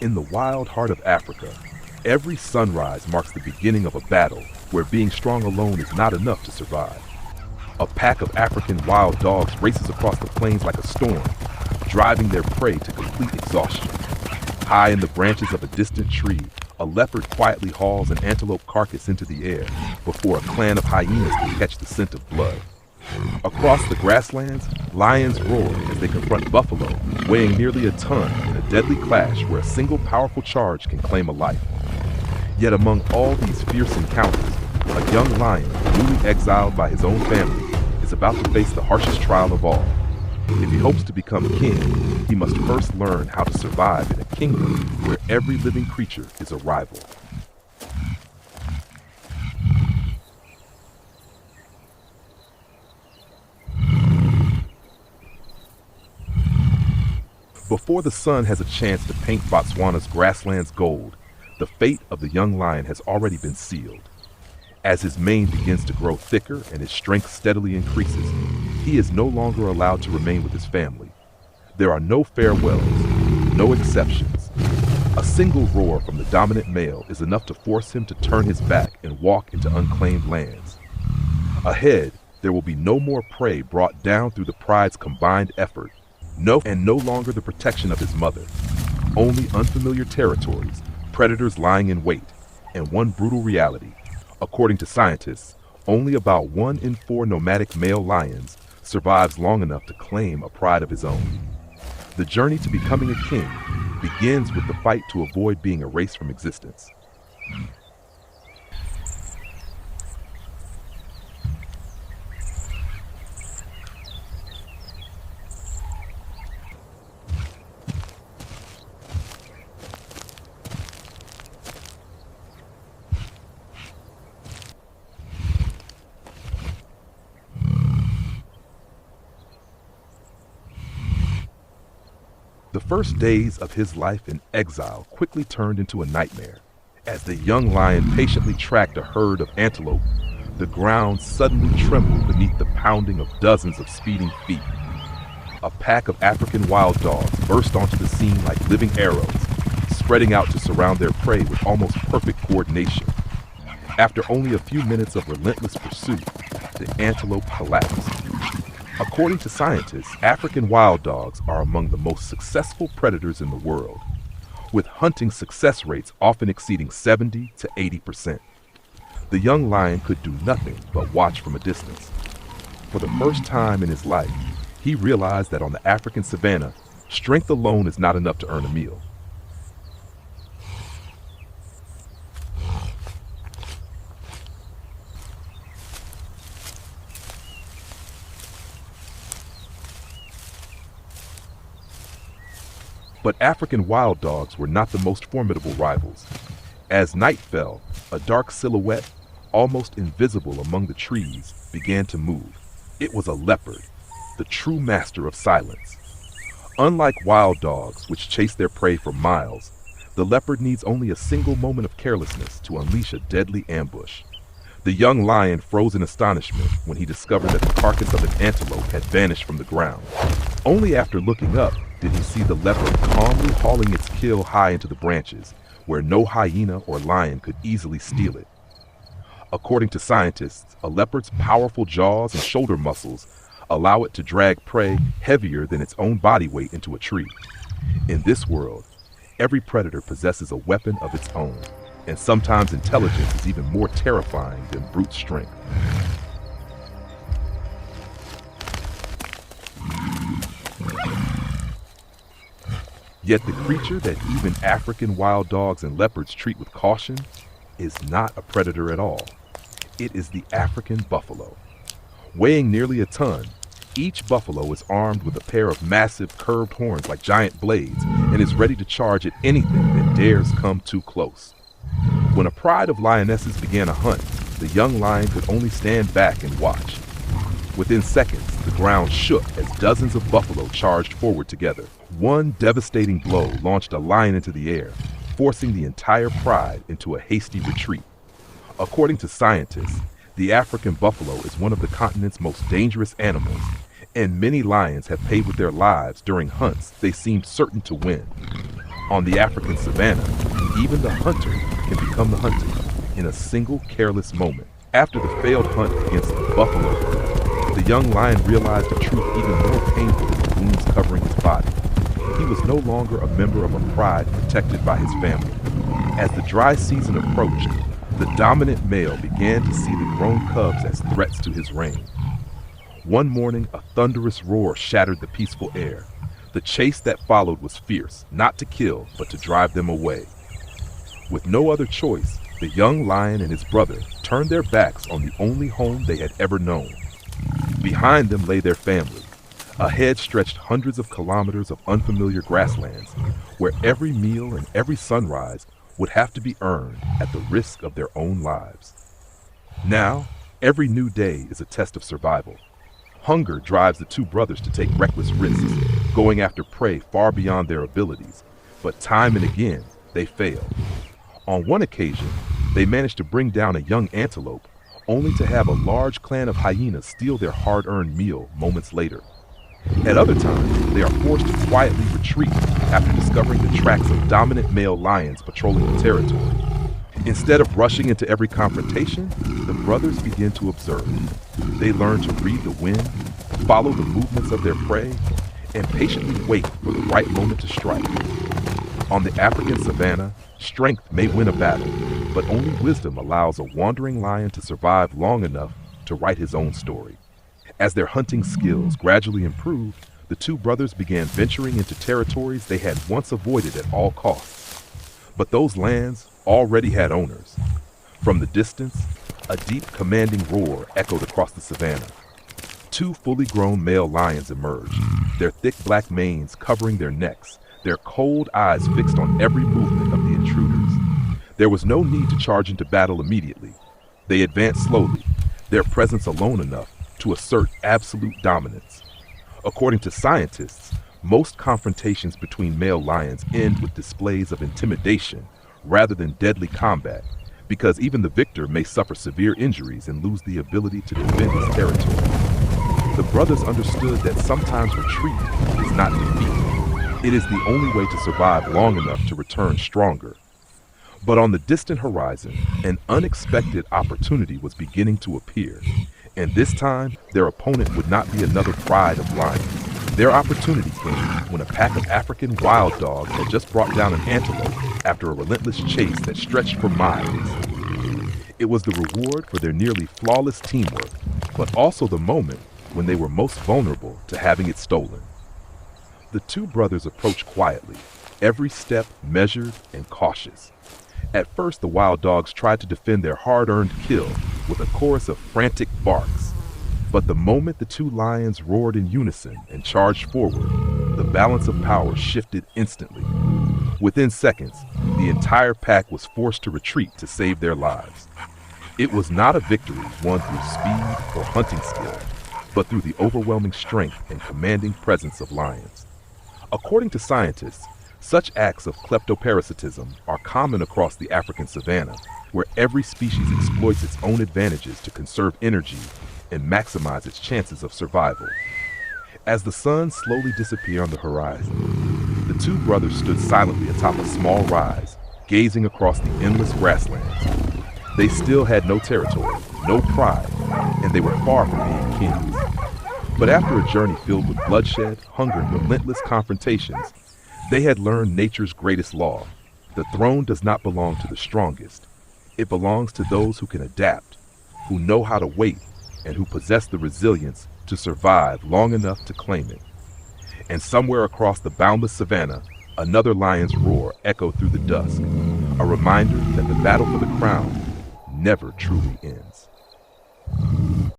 In the wild heart of Africa, every sunrise marks the beginning of a battle where being strong alone is not enough to survive. A pack of African wild dogs races across the plains like a storm, driving their prey to complete exhaustion. High in the branches of a distant tree, a leopard quietly hauls an antelope carcass into the air before a clan of hyenas can catch the scent of blood. Across the grasslands, lions roar as they confront buffalo, weighing nearly a ton in a deadly clash where a single powerful charge can claim a life. Yet among all these fierce encounters, a young lion, newly exiled by his own family, is about to face the harshest trial of all. If he hopes to become king, he must first learn how to survive in a kingdom where every living creature is a rival. Before the sun has a chance to paint Botswana's grasslands gold, the fate of the young lion has already been sealed. As his mane begins to grow thicker and his strength steadily increases, he is no longer allowed to remain with his family. There are no farewells, no exceptions. A single roar from the dominant male is enough to force him to turn his back and walk into unclaimed lands. Ahead, there will be no more prey brought down through the pride's combined effort. No longer the protection of his mother. Only unfamiliar territories, predators lying in wait, and one brutal reality. According to scientists, only about 1 in 4 nomadic male lions survives long enough to claim a pride of his own. The journey to becoming a king begins with the fight to avoid being erased from existence. The first days of his life in exile quickly turned into a nightmare. As the young lion patiently tracked a herd of antelope, the ground suddenly trembled beneath the pounding of dozens of speeding feet. A pack of African wild dogs burst onto the scene like living arrows, spreading out to surround their prey with almost perfect coordination. After only a few minutes of relentless pursuit, the antelope collapsed. According to scientists, African wild dogs are among the most successful predators in the world, with hunting success rates often exceeding 70 to 80%. The young lion could do nothing but watch from a distance. For the first time in his life, he realized that on the African savanna, strength alone is not enough to earn a meal. But African wild dogs were not the most formidable rivals. As night fell, a dark silhouette, almost invisible among the trees, began to move. It was a leopard, the true master of silence. Unlike wild dogs, which chase their prey for miles, the leopard needs only a single moment of carelessness to unleash a deadly ambush. The young lion froze in astonishment when he discovered that the carcass of an antelope had vanished from the ground. Only after looking up did he see the leopard calmly hauling its kill high into the branches, where no hyena or lion could easily steal it. According to scientists, a leopard's powerful jaws and shoulder muscles allow it to drag prey heavier than its own body weight into a tree. In this world, every predator possesses a weapon of its own, and sometimes intelligence is even more terrifying than brute strength. Yet the creature that even African wild dogs and leopards treat with caution is not a predator at all. It is the African buffalo. Weighing nearly a ton, each buffalo is armed with a pair of massive curved horns like giant blades and is ready to charge at anything that dares come too close. When a pride of lionesses began a hunt, the young lion could only stand back and watch. Within seconds, the ground shook as dozens of buffalo charged forward together. One devastating blow launched a lion into the air, forcing the entire pride into a hasty retreat. According to scientists, the African buffalo is one of the continent's most dangerous animals, and many lions have paid with their lives during hunts they seemed certain to win. On the African savanna, even the hunter can become the hunted in a single careless moment. After the failed hunt against the buffalo herd, the young lion realized a truth even more painful than the wounds covering his body. He was no longer a member of a pride protected by his family. As the dry season approached, the dominant male began to see the grown cubs as threats to his reign. One morning, a thunderous roar shattered the peaceful air. The chase that followed was fierce, not to kill, but to drive them away. With no other choice, the young lion and his brother turned their backs on the only home they had ever known. Behind them lay their family. Ahead stretched hundreds of kilometers of unfamiliar grasslands, where every meal and every sunrise would have to be earned at the risk of their own lives. Now, every new day is a test of survival. Hunger drives the two brothers to take reckless risks, going after prey far beyond their abilities, but time and again, they fail. On one occasion, they managed to bring down a young antelope, only to have a large clan of hyenas steal their hard-earned meal moments later. At other times, they are forced to quietly retreat after discovering the tracks of dominant male lions patrolling the territory. Instead of rushing into every confrontation, the brothers begin to observe. They learn to read the wind, follow the movements of their prey, and patiently wait for the right moment to strike. On the African savanna, strength may win a battle, but only wisdom allows a wandering lion to survive long enough to write his own story. As their hunting skills gradually improved, the two brothers began venturing into territories they had once avoided at all costs. But those lands already had owners. From the distance, a deep, commanding roar echoed across the savanna. Two fully grown male lions emerged, their thick black manes covering their necks, their cold eyes fixed on every movement of the intruders. There was no need to charge into battle immediately. They advanced slowly, their presence alone enough to assert absolute dominance. According to scientists, most confrontations between male lions end with displays of intimidation rather than deadly combat, because even the victor may suffer severe injuries and lose the ability to defend his territory. The brothers understood that sometimes retreat is not defeat. It is the only way to survive long enough to return stronger. But on the distant horizon, an unexpected opportunity was beginning to appear. And this time, their opponent would not be another pride of lions. Their opportunity came when a pack of African wild dogs had just brought down an antelope after a relentless chase that stretched for miles. It was the reward for their nearly flawless teamwork, but also the moment when they were most vulnerable to having it stolen. The two brothers approached quietly, every step measured and cautious. At first, the wild dogs tried to defend their hard-earned kill with a chorus of frantic barks. But the moment the two lions roared in unison and charged forward, the balance of power shifted instantly. Within seconds, the entire pack was forced to retreat to save their lives. It was not a victory won through speed or hunting skill, but through the overwhelming strength and commanding presence of lions. According to scientists, such acts of kleptoparasitism are common across the African savanna, where every species exploits its own advantages to conserve energy and maximize its chances of survival. As the sun slowly disappeared on the horizon, the two brothers stood silently atop a small rise, gazing across the endless grasslands. They still had no territory, no pride, and they were far from being kings. But after a journey filled with bloodshed, hunger, and relentless confrontations, they had learned nature's greatest law. The throne does not belong to the strongest. It belongs to those who can adapt, who know how to wait, and who possess the resilience to survive long enough to claim it. And somewhere across the boundless savanna, another lion's roar echoed through the dusk, a reminder that the battle for the crown never truly ends.